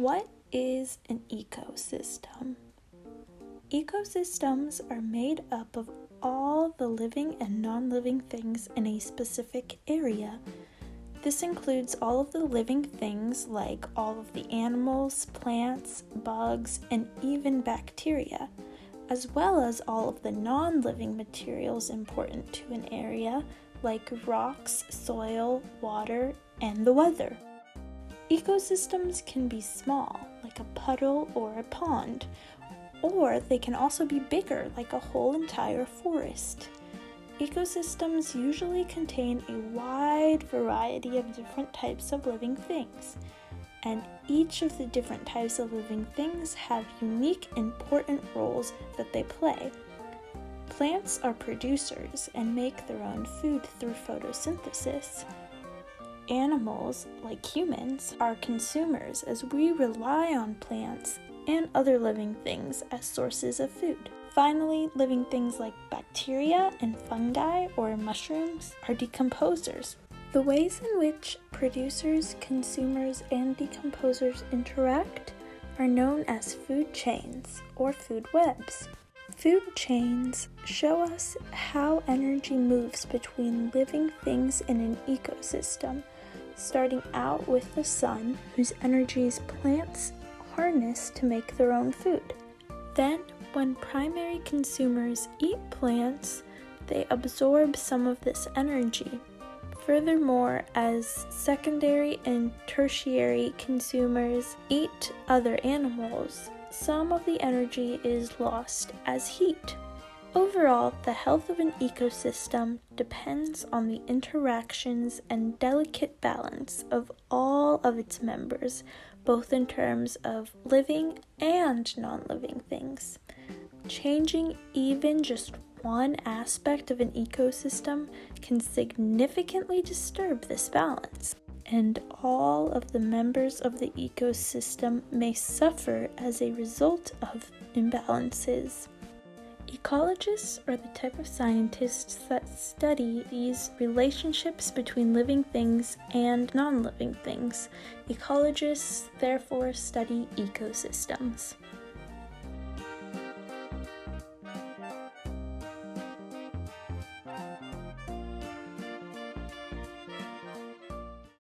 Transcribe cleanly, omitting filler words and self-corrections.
What is an ecosystem? Ecosystems are made up of all the living and non-living things in a specific area. This includes all of the living things like all of the animals, plants, bugs, and even bacteria, as well as all of the non-living materials important to an area like rocks, soil, water, and the weather. Ecosystems can be small, like a puddle or a pond, or they can also be bigger, like a whole entire forest. Ecosystems usually contain a wide variety of different types of living things, and each of the different types of living things have unique, important roles that they play. Plants are producers and make their own food through photosynthesis. Animals, like humans, are consumers as we rely on plants and other living things as sources of food. Finally, living things like bacteria and fungi or mushrooms are decomposers. The ways in which producers, consumers, and decomposers interact are known as food chains or food webs. Food chains show us how energy moves between living things in an ecosystem, starting out with the sun, whose energies plants harness to make their own food. Then, when primary consumers eat plants, they absorb some of this energy. Furthermore, as secondary and tertiary consumers eat other animals, some of the energy is lost as heat. Overall, the health of an ecosystem depends on the interactions and delicate balance of all of its members, both in terms of living and non-living things. Changing even just one aspect of an ecosystem can significantly disturb this balance, and all of the members of the ecosystem may suffer as a result of imbalances. Ecologists are the type of scientists that study these relationships between living things and non-living things. Ecologists therefore study ecosystems.